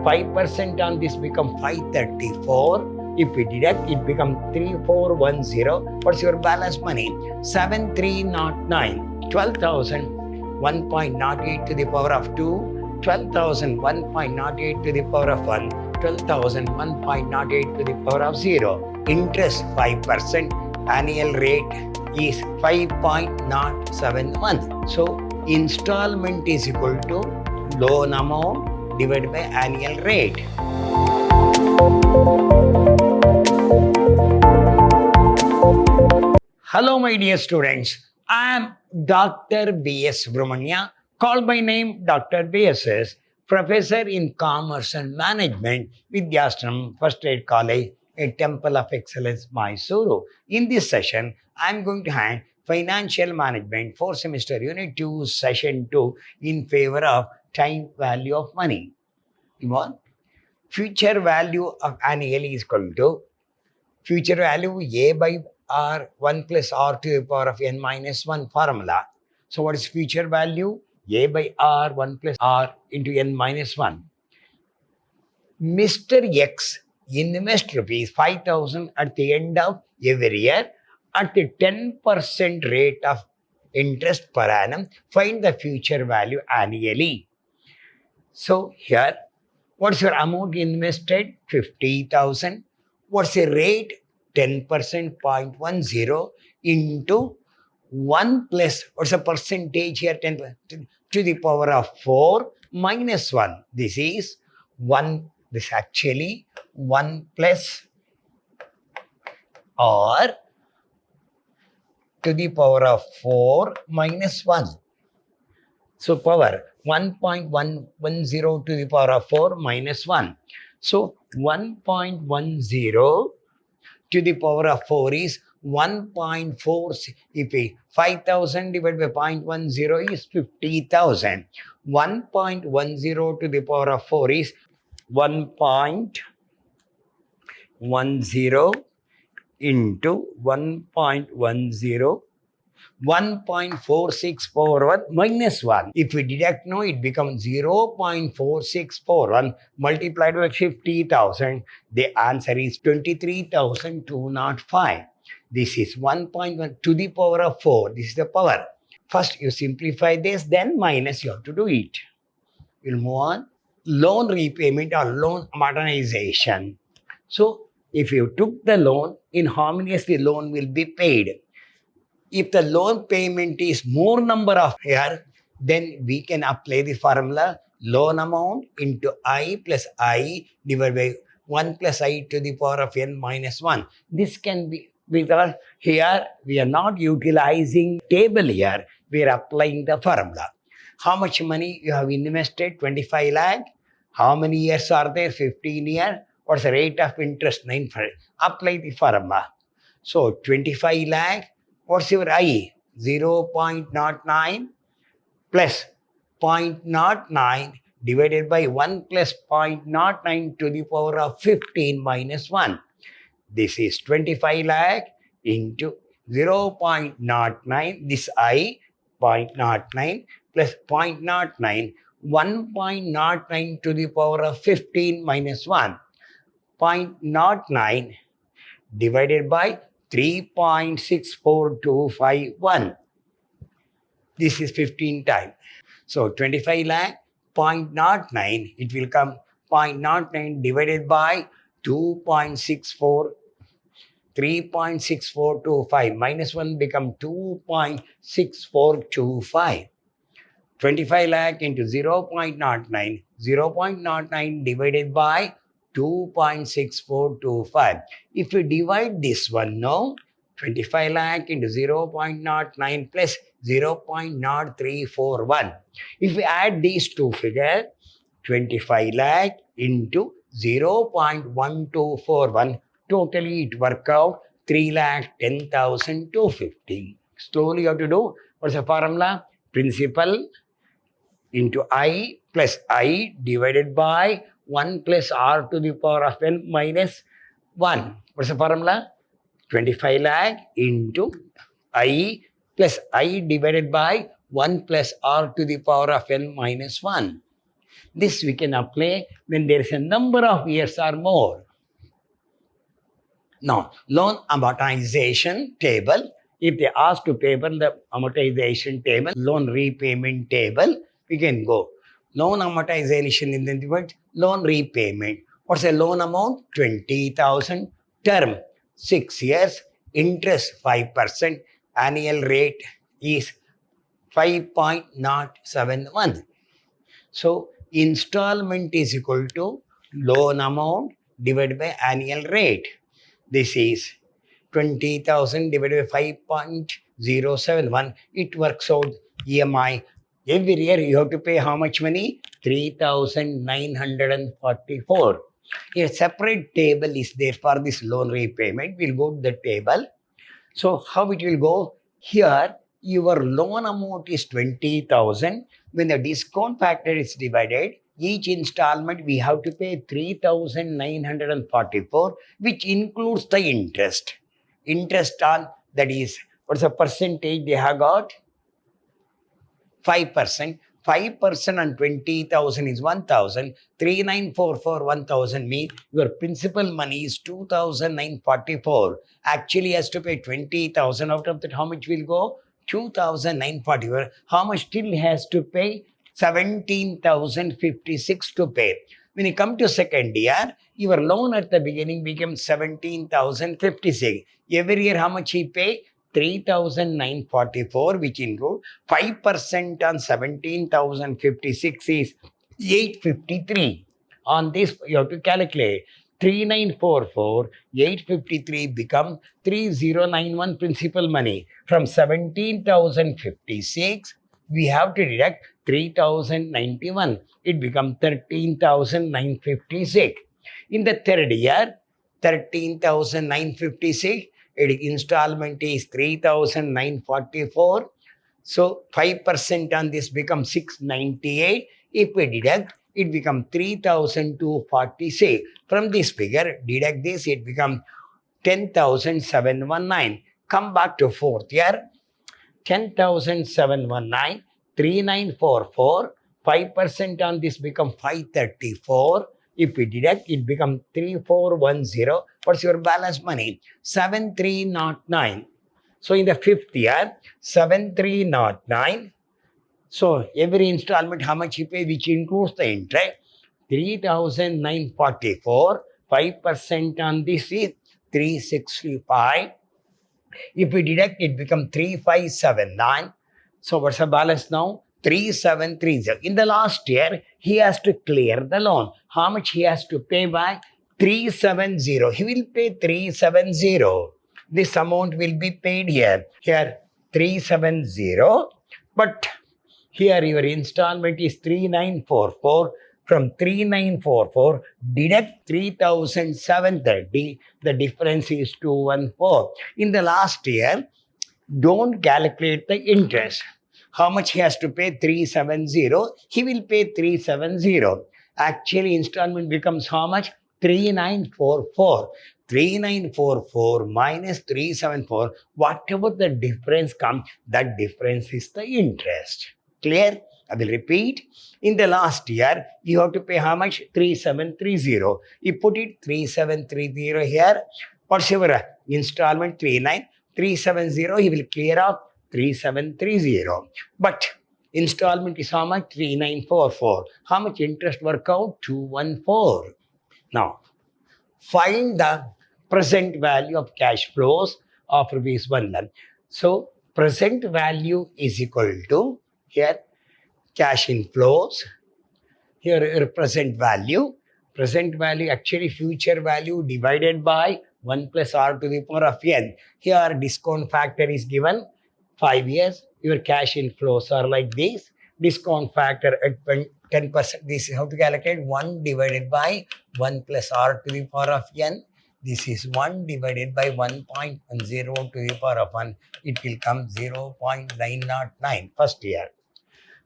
5% on this become 534. If we deduct, it becomes 3410. What's your balance money? 7309. 12,000. 1.08 to the power of 2. 12,000. 1.08 to the power of 1. 12,000. 1.08 to the power of 0. Interest 5%. Annual rate is 5.071. So installment is equal to loan amount divided by annual rate. Hello my dear students, I am Dr. B.S. Brahmanya, called by name Dr. B.S.S., Professor in Commerce and Management, Vidhyaashram, First Aid College, a Temple of Excellence, MYSURU. In this session, I am going to hand Financial Management 4th Semester Unit 2, Session 2 in favor of time value of money. What? Future value of annually is equal to future value A by R 1 plus R to the power of n minus 1 formula. So what is future value? A by R 1 plus R into n minus 1. Mr. X invests rupees 5,000 at the end of every year at the 10% rate of interest per annum. Find the future value annually. So here, what's your amount invested? 50,000. What's the rate? 10%, 0.10 into 1 plus, what's the percentage here? 10 to the power of 4 minus 1. This is 1, this is actually 1 plus or to the power of 4 minus 1. So power 1.110 to the power of 4 minus 1. So 1.10 to the power of 4 is 1.4. If 5,000 divided by 0.10 is 50,000. 1.10 to the power of 4 is 1.10 into 1.10. 1.4641 minus 1. If we deduct now, it becomes 0.4641 multiplied by 50,000. The answer is 23,205. This is 1.1 to the power of 4. This is the power. First you simplify this, then minus you have to do it. We'll move on. Loan repayment or loan modernization. So if you took the loan, in how many years the loan will be paid? If the loan payment is more number of years, then we can apply the formula loan amount into I plus I divided by 1 plus I to the power of n minus 1. This can be, because here we are not utilizing table here, we are applying the formula. How much money you have invested? 25 lakh. How many years are there? 15 years. What's the rate of interest? 9. Apply the formula. So 25 lakh. What's your I? 0.09 plus 0.09 divided by 1 plus 0.09 to the power of 15 minus 1. This is 25 lakh into 0.09. This I, 0.09 plus 0.09. 1.09 to the power of 15 minus 1. 0.09 divided by 3.64251. This is 15 times. So 25 lakh, 0.09, it will come 0.09 divided by 2.64, 3.6425 minus 1 become 2.6425. 25 lakh into 0.09, 0.09 divided by 2.6425. If we divide this one now, 25 lakh into 0.09 plus 0.0341. If we add these two figures, 25 lakh into 0.1241, totally it work out 3,10,250. Slowly you have to do. What's the formula? Principal into I plus I divided by 1 plus R to the power of n minus 1. What's the formula? 25 lakh into I plus I divided by 1 plus R to the power of n minus 1. This we can apply when there is a number of years or more. Now, loan amortization table. If they ask to paper the amortization table, loan repayment table, we can go. Loan amortization in the word loan repayment. What's a loan amount? 20,000. Term 6 years. Interest 5%. Annual rate is 5.071. So, installment is equal to loan amount divided by annual rate. This is 20,000 divided by 5.071. It works out EMI. Every year you have to pay how much money? 3,944. A separate table is there for this loan repayment. We'll go to the table. So how it will go? Here, your loan amount is 20,000. When the discount factor is divided, each installment we have to pay 3,944, which includes the interest. Interest on, that is, what's the percentage they have got? 5%. 5% on 20,000 is 1,000. 3,944, 1,000 means your principal money is 2,944. Actually has to pay 20,000. Out of that, how much will go? 2,944. How much still has to pay? 17,056 to pay. When you come to second year, your loan at the beginning becomes 17,056. Every year, how much he pay? 3,944, which include 5% on 17,056 is 853. On this, you have to calculate. 3,944, 853 become 3,091 principal money. From 17,056, we have to deduct 3,091. It becomes 13,956. In the third year, 13,956, installment is 3,944. So 5% on this becomes 698. If we deduct, it becomes 3,246. From this figure, deduct this, it becomes 10,719. Come back to fourth year. 10,719, 3,944, 5% on this become 534. If we deduct, it becomes 3,410. What's your balance money? 7,309. So in the fifth year, 7,309. So every installment, how much you pay, which includes the interest? 3,944. 5% on this is 365. If we deduct, it becomes 3,579. So what's the balance now? 3,730. In the last year, he has to clear the loan. How much he has to pay back? 370. He will pay 370. This amount will be paid here. Here, 370. But here your installment is 3,944. From 3,944, deduct 3,730. The difference is 214. In the last year, don't calculate the interest. How much he has to pay? 370. He will pay 370. Actually, installment becomes how much? 3,944. 3,944 minus 374. Whatever the difference comes, that difference is the interest. Clear? I will repeat. In the last year, you have to pay how much? 3,730. You put it 3,730 here. What's your installment? 3,970. He will clear off 3,730. But installment is how much? 3,944. How much interest work out? 214. Now, find the present value of cash flows of rupees 1 lakh. So, present value is equal to here cash inflows. Here your present value. Present value actually future value divided by 1 plus r to the power of n. Here discount factor is given 5 years. Your cash inflows are like this. Discount factor at 10%. This is how to calculate 1 divided by 1 plus r to the power of n. This is 1 divided by 1.10 to the power of 1. It will come 0.909 first year.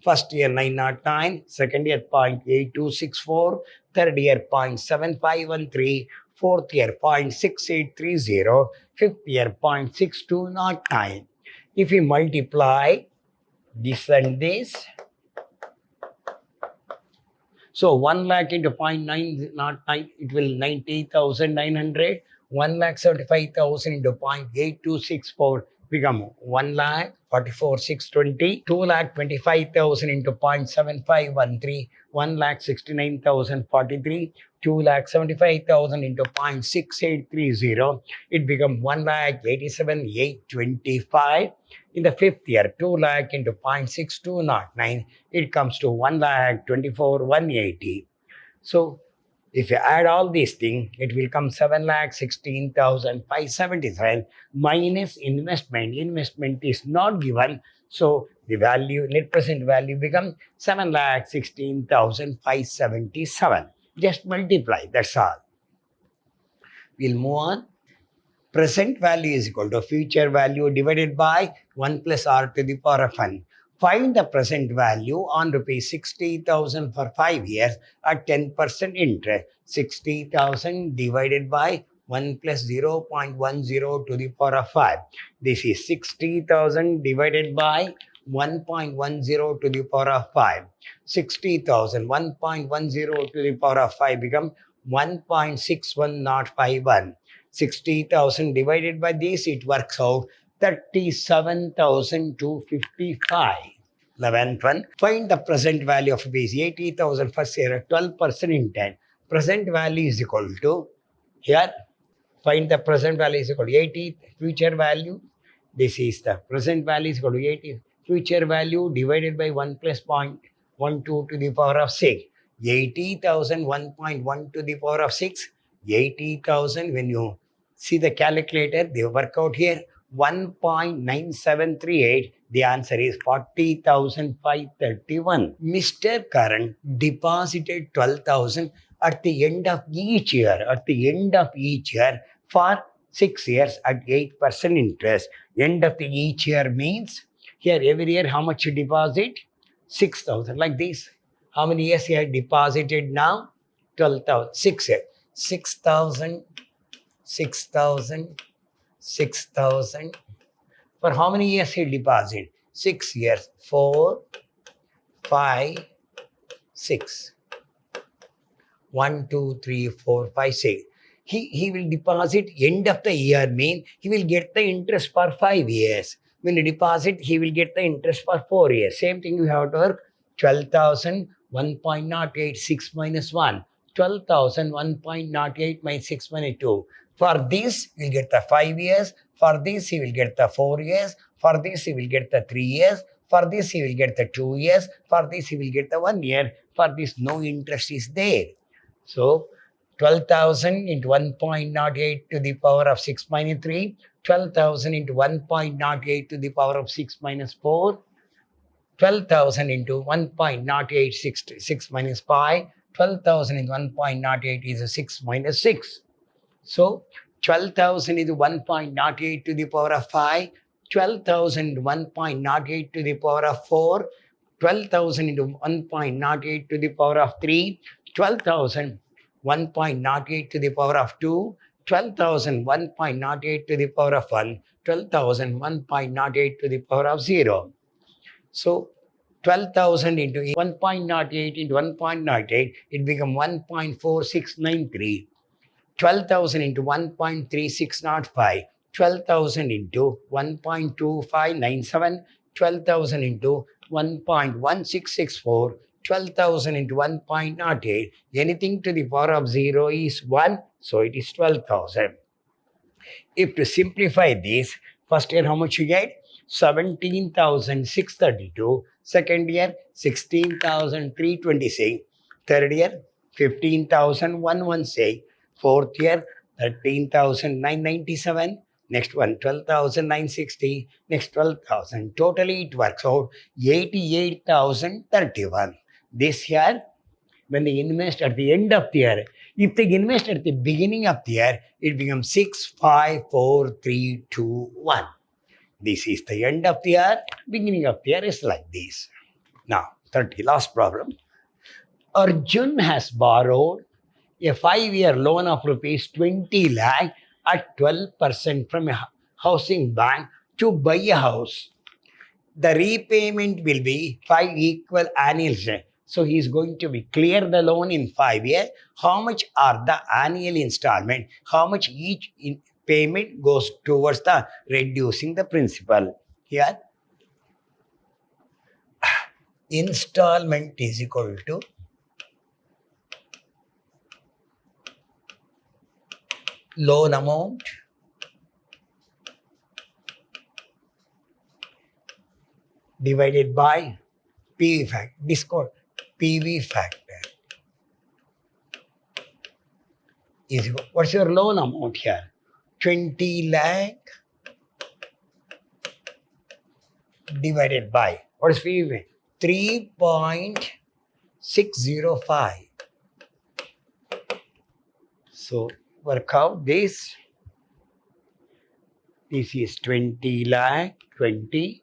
First year 909, second year 0.8264, third year 0.7513, fourth year 0.6830, fifth year 0.6209. If we multiply this and this, So 1 lakh into 0.909, it will 90,900. 1,75,000 into 0.8264 become 1,44,620. 2,25,000 into 0.7513, 1,69,043. 2,75,000 into 0.6830, it becomes 1,87,825. In the fifth year, 2 lakh into 0.6209, it comes to 1,24,180. So if you add all these things, it will come 7,16,577 minus investment. Investment is not given, so the value, net present value, becomes 7,16,577. Just multiply, that's all. We'll move on. Present value is equal to future value divided by 1 plus r to the power of n. Find the present value on rupees 60,000 for 5 years at 10% interest. 60,000 divided by 1 plus 0.10 to the power of 5. This is 60,000 divided by 1.10 to the power of 5. 60,000, 1.10 to the power of 5 become 1.61051. 60,000 divided by this, it works out 37,255. 11th one, find the present value of rupees 80,000 first year at 12% interest. Present value is equal to, here, find the present value is equal to 80, future value. This is the present value is equal to 80, future value divided by 1 plus 0.12 to the power of 6. 80,000, 1.1 to the power of 6. 80,000, when you see the calculator, they work out here 1.9738. The answer is 40,531. Mr. Karan deposited 12,000 at the end of each year. At the end of each year for 6 years at 8% interest. End of the each year means here every year how much you deposit? 6,000, like this. How many years he had deposited now? 12,000. 6 years. 6,000, 6,000, 6,000. For how many years he deposit? 6 years. 4, 5, 6. 1, 2, 3, 4, 5, 6. He will deposit end of the year mean he will get the interest for 5 years. When you deposit, he will get the interest for 4 years. Same thing you have to work. 12,000, 1.086 minus 1. 12,000, 1.08 minus 6 minus 2. For this, you will get the 5 years. For this, he will get the 4 years. For this, he will get the 3 years. For this, he will get the 2 years. For this, he will get the 1 year. For this, no interest is there. So, 12,000 into 1.08 to the power of 6 minus 3. 12,000 into 1.08 to the power of 6 minus 4. 12,000 into 1.0866 minus 5. 12,000 into 1.08 is 6 minus 6. So, 12,000 is 1.08 to the power of 5. 12,000 into 1.08 to the power of 4. 12,000 into 1.08 to the power of 3. 12,000, 1.08 to the power of 2. 12,000, 1.08 to the power of 1. 12,000, 1.08 to the power of 0. So, 12,000 into 1.08 into 1.08, it becomes 1.4693. 12,000 into 1.3605. 12,000 into 1.2597. 12,000 into 1.1664. 12,000 into 1.08. Anything to the power of 0 is 1, so it is 12,000. If to simplify this, first year how much you get? 17,632. Second year, 16,326. Third year, 15,116. Fourth year, 13,997. Next one, 12,960. Next 12,000. Totally it works out 88,031. This year, when they invest at the end of the year, if they invest at the beginning of the year, it becomes 6, 5, 4, 3, 2, 1. This is the end of the year. Beginning of the year is like this. Now, 30, last problem. Arjun has borrowed a 5-year loan of rupees 20 lakh at 12% from a housing bank to buy a house. The repayment will be 5 equal annuals. So he is going to be clear the loan in 5 years. How much are the annual installment? How much each payment goes towards the reducing the principal? Here, installment is equal to loan amount divided by PV factor. This is called PV factor. Is equal, what's your loan amount here? 20 lakh divided by, what is PV? 3.605. So work out this. This is 20 lakh, 20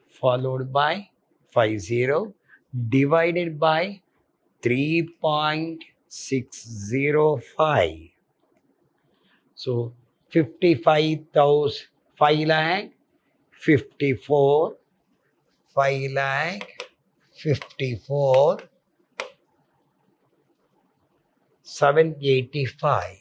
followed by 50 divided by 3.605. So 55,000, 5 lakh, 54, 5 lakh, 54, 785.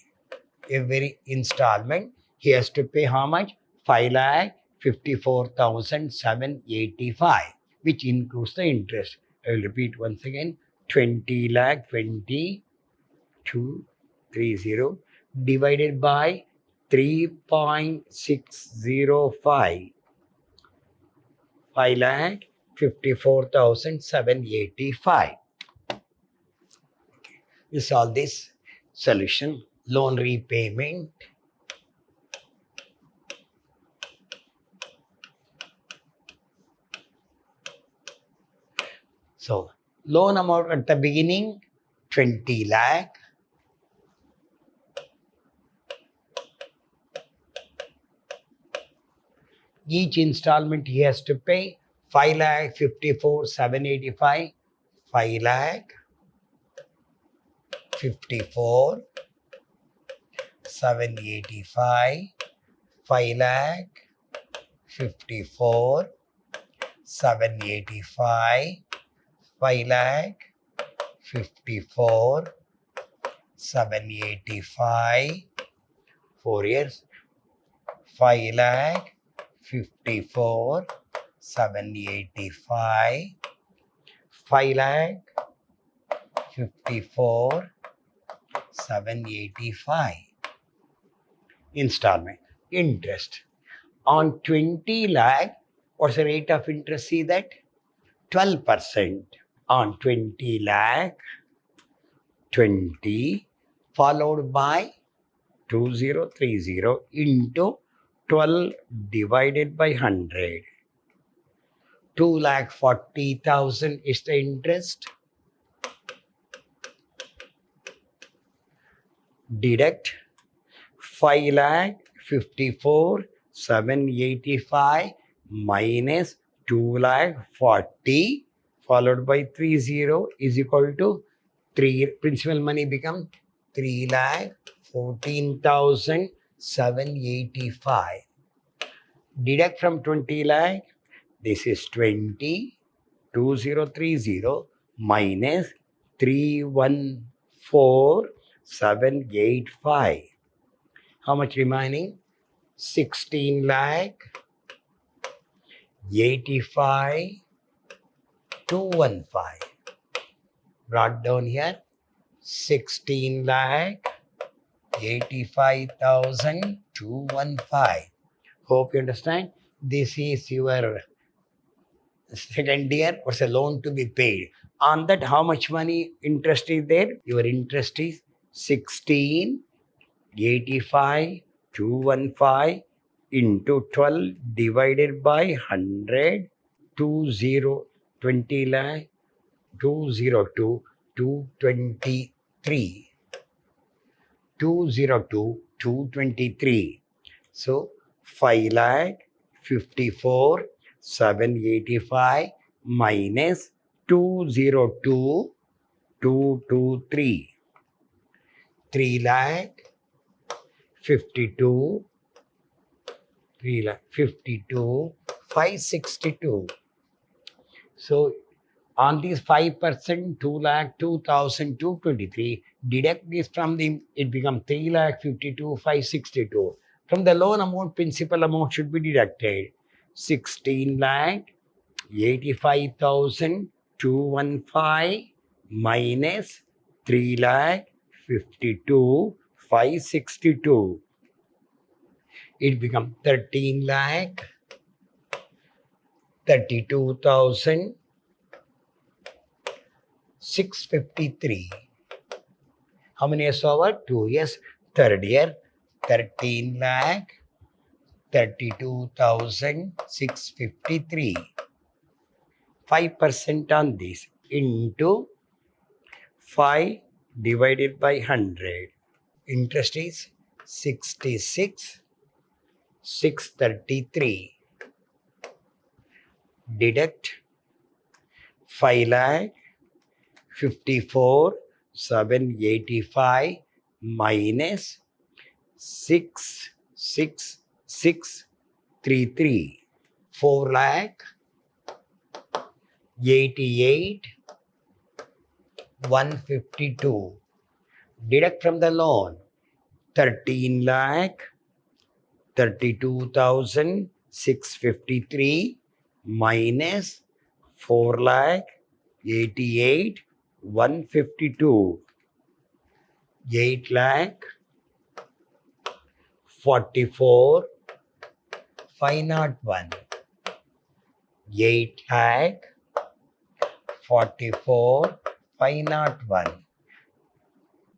Every installment he has to pay how much? 5,54,785, which includes the interest. I will repeat once again. 20 lakh 2230 divided by 3.605. 5,54,785. We solve this solution. Loan repayment. So, loan amount at the beginning, 20 lakh. Each installment he has to pay 5,54,785. 5 lakh 54 785. 5 lakh 54 785. 5 lakh 54 785. 4 years. 5 lakh 54 785. 5 lakh 54 785. Installment. Interest. On 20 lakh, what's the rate of interest? See that? 12%. On 20 lakh, 20 followed by 2030 into 12 divided by 100. 2,40,000 is the interest. Deduct 5,54,785 minus 2,40,000 followed by 30 is equal to 3. Principal money become 3,14,785. Deduct from 20 lakh. This is 20, 2030 minus 314,785. How much remaining? 16 lakh 85,215. Brought down here 16 lakh 85,215. Hope you understand. This is your second year. What's a loan to be paid? On that, how much money interest is there? Your interest is 16,85,215 into 12 divided by 100. 20 lakh 202 223. 202 223. So 5 lakh 54 785 minus 202 223. 3 lakh 52 562. So On this 5%, 2,02,223, deduct this from the, it becomes 3,52,562. From the loan amount, principal amount should be deducted. 16,85,215 minus 3,52,562. It becomes 13,32,653. How many years over? 2 years. Third year, 13,32,653. 5% on this into 5 divided by 100. Interest is 66,633. Deduct 5,54,785 minus 66633. 4,88,152. Deduct from the loan 13,32,653 minus 4,88,152. 8,44,501. 8,44,501.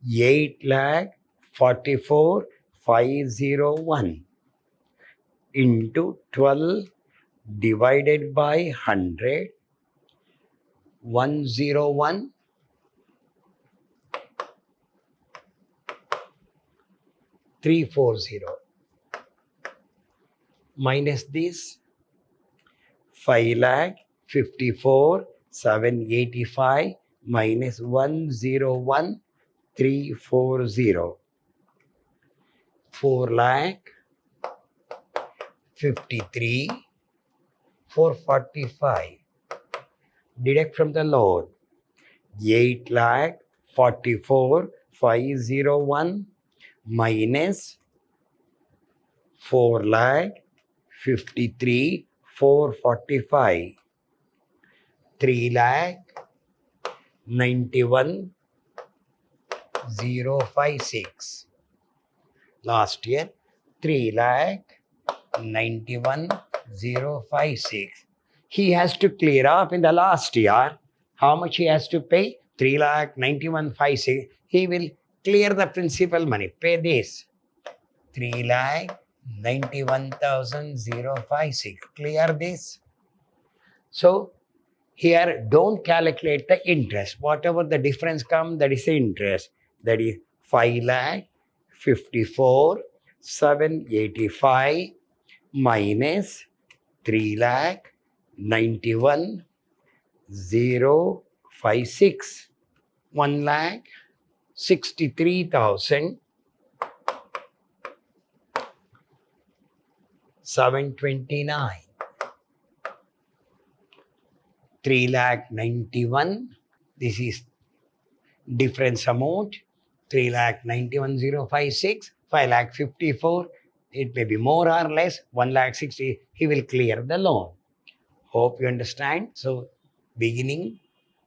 8,44,501 into 12 divided by 100. 101 340 minus this 5,54,785 minus 101 340. 4,53,445. Deduct from the loan 8,44,501 minus 4,53,445. 3,91,056. Last year 3,91,056. He has to clear up in the last year. How much he has to pay? 3,91,056. He will clear the principal money. Pay this. 3,91,056. Clear this. So here don't calculate the interest. Whatever the difference comes, that is the interest. That is 5,54,785 minus 3,91,056. 1,63,729. 3,91,000. This is difference amount. 3,91,056. 5,54,000. It may be more or less. 1,60,000. He will clear the loan. Hope you understand. So beginning,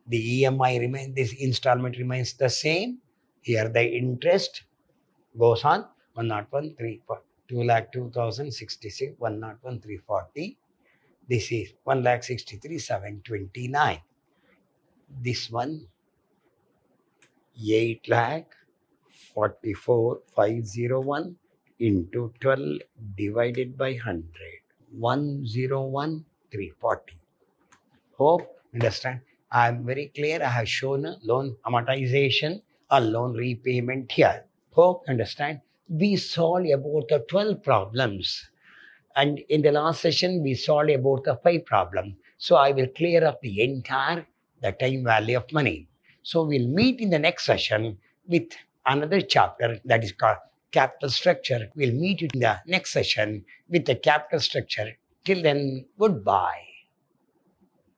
the EMI remains, this installment remains the same. Here the interest goes on 101,340. 2,02,066, 101,340. This is 1,63,729. This one 8,44,501 into 12 divided by 100. 101,340. Hope you understand. I am very clear. I have shown a loan amortization or loan repayment here. Hope you understand. We solved about the 12 problems. And in the last session, we solved about the 5 problems. So I will clear up the entire the time value of money. So we'll meet in the next session with another chapter that is called capital structure. We'll meet you in the next session with the capital structure. Till then, goodbye.